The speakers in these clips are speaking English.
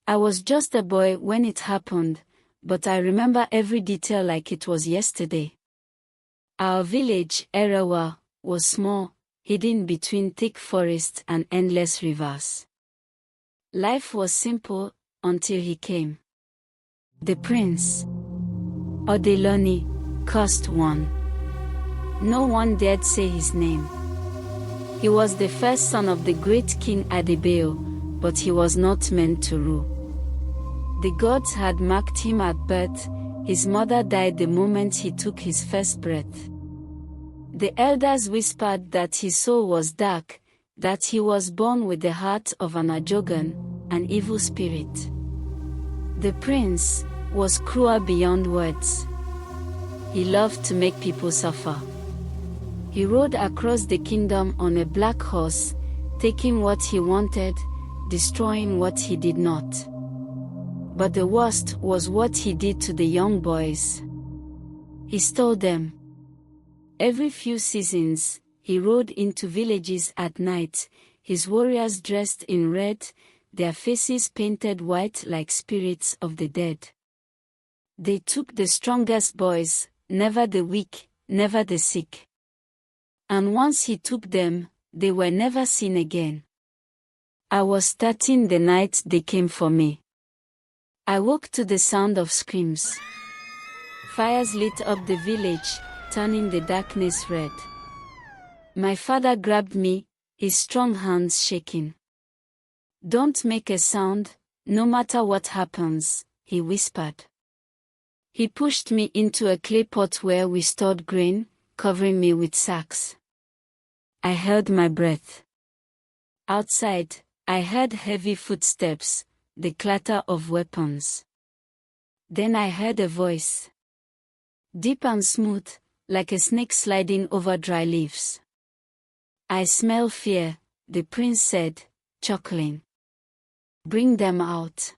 I was just a boy when it happened, but I remember every detail like it was yesterday. Our village, Erawa, was small, hidden between thick forests and endless rivers. Life was simple, until he came. The prince. Odeloni, cursed one. No one dared say his name. He was the first son of the great King Adebayo, but he was not meant to rule. The gods had marked him at birth. His mother died the moment he took his first breath. The elders whispered that his soul was dark, that he was born with the heart of an Ajogan, an evil spirit. The prince was cruel beyond words. He loved to make people suffer. He rode across the kingdom on a black horse, taking what he wanted, destroying what he did not. But the worst was what he did to the young boys. He stole them. Every few seasons, he rode into villages at night, his warriors dressed in red, their faces painted white like spirits of the dead. They took the strongest boys, never the weak, never the sick. And once he took them, they were never seen again. I was 13 the night they came for me. I woke to the sound of screams. Fires lit up the village, turning the darkness red. My father grabbed me, his strong hands shaking. "Don't make a sound, no matter what happens," he whispered. He pushed me into a clay pot where we stored grain, covering me with sacks. I held my breath. Outside, I heard heavy footsteps, the clatter of weapons. Then I heard a voice. Deep and smooth, like a snake sliding over dry leaves. "I smell fear," the prince said, chuckling. "Bring them out."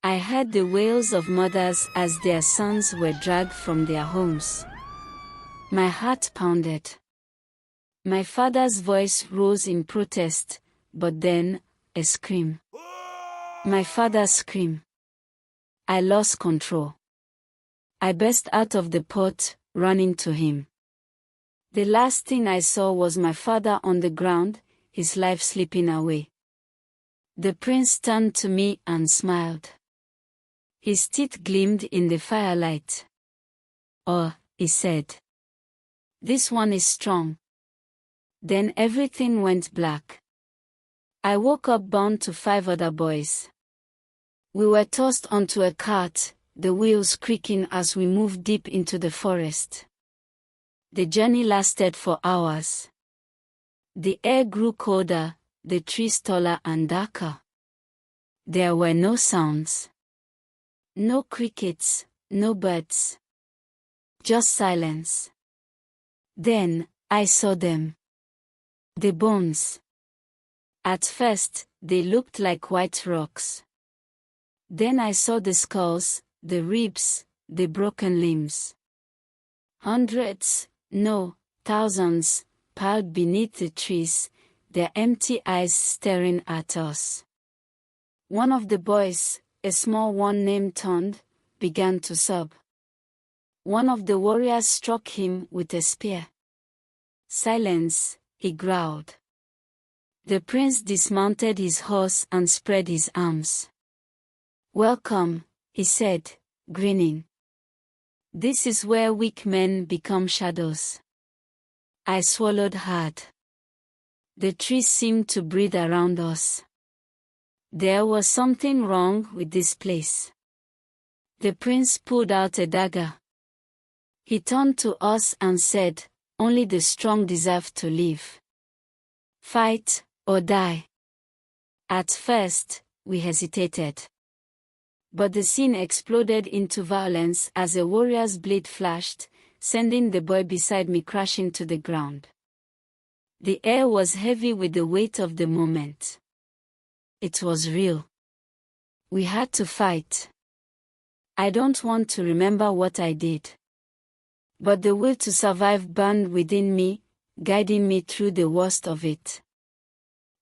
I heard the wails of mothers as their sons were dragged from their homes. My heart pounded. My father's voice rose in protest, but then, a scream. My father's scream. I lost control. I burst out of the pot, running to him. The last thing I saw was my father on the ground, his life slipping away. The prince turned to me and smiled. His teeth gleamed in the firelight. "Oh," he said. "This one is strong." Then everything went black. I woke up bound to 5 other boys. We were tossed onto a cart, the wheels creaking as we moved deep into the forest. The journey lasted for hours. The air grew colder, the trees taller and darker. There were no sounds. No crickets, no birds. Just silence. Then, I saw them. The bones. At first, they looked like white rocks. Then I saw the skulls, the ribs, the broken limbs. Hundreds, no, thousands, piled beneath the trees, their empty eyes staring at us. One of the boys, a small one named Tond, began to sob. One of the warriors struck him with a spear. "Silence," he growled. The prince dismounted his horse and spread his arms. "Welcome," he said, grinning. "This is where weak men become shadows." I swallowed hard. The trees seemed to breathe around us. There was something wrong with this place. The prince pulled out a dagger. He turned to us and said, "Only the strong deserve to live. Fight or die." At first, we hesitated. But the scene exploded into violence as a warrior's blade flashed, sending the boy beside me crashing to the ground. The air was heavy with the weight of the moment. It was real. We had to fight. I don't want to remember what I did. But the will to survive burned within me, guiding me through the worst of it.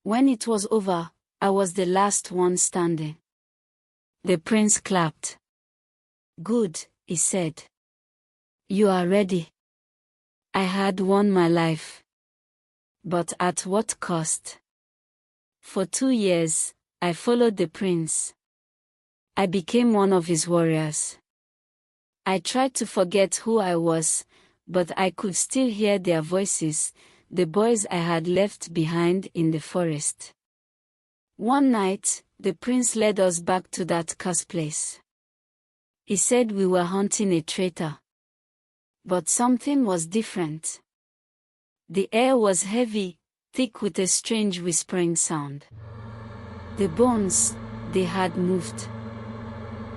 When it was over, I was the last one standing. The prince clapped. "Good," he said. "You are ready." I had won my life. But at what cost? For 2 years, I followed the prince. I became one of his warriors. I tried to forget who I was, but I could still hear their voices, the boys I had left behind in the forest. One night, the prince led us back to that cursed place. He said we were hunting a traitor. But something was different. The air was heavy, thick with a strange whispering sound. The bones, they had moved.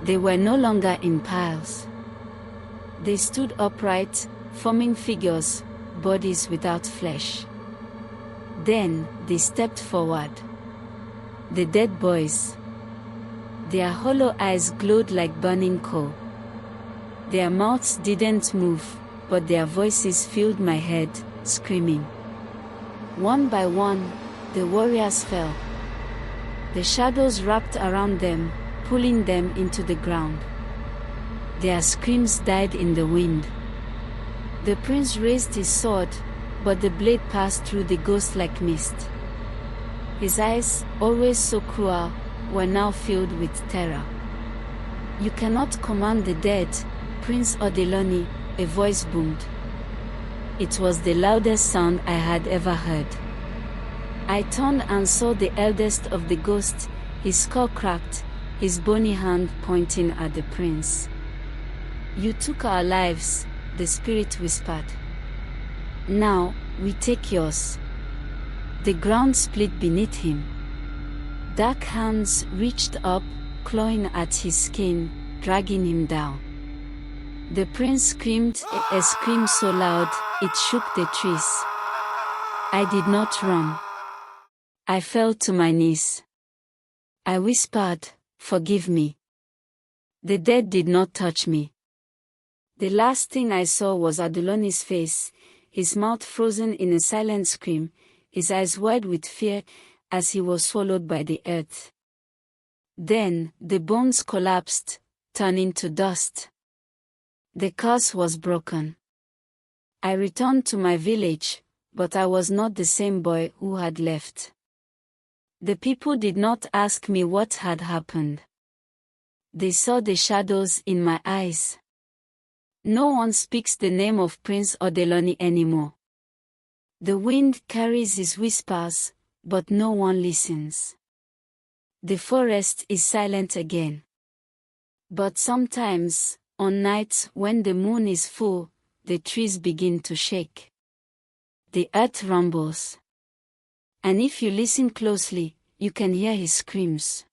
They were no longer in piles. They stood upright, forming figures, bodies without flesh. Then, they stepped forward. The dead boys. Their hollow eyes glowed like burning coal. Their mouths didn't move, but their voices filled my head, screaming. One by one, the warriors fell. The shadows wrapped around them, pulling them into the ground. Their screams died in the wind. The prince raised his sword, but the blade passed through the ghost like mist. His eyes, always so cruel, were now filled with terror. "You cannot command the dead, Prince Odeloni," a voice boomed. It was the loudest sound I had ever heard. I turned and saw the eldest of the ghosts, his skull cracked, his bony hand pointing at the prince. "You took our lives," the spirit whispered. "Now, we take yours." The ground split beneath him. Dark hands reached up, clawing at his skin, dragging him down. The prince screamed, a scream so loud, it shook the trees. I did not run. I fell to my knees. I whispered, "Forgive me." The dead did not touch me. The last thing I saw was Aduloni's face, his mouth frozen in a silent scream, his eyes wide with fear, as he was swallowed by the earth. Then, the bones collapsed, turning to dust. The curse was broken. I returned to my village, but I was not the same boy who had left. The people did not ask me what had happened. They saw the shadows in my eyes. No one speaks the name of Prince Odeloni anymore. The wind carries his whispers, but no one listens. The forest is silent again. But sometimes, on nights when the moon is full, the trees begin to shake. The earth rumbles. And if you listen closely, you can hear his screams.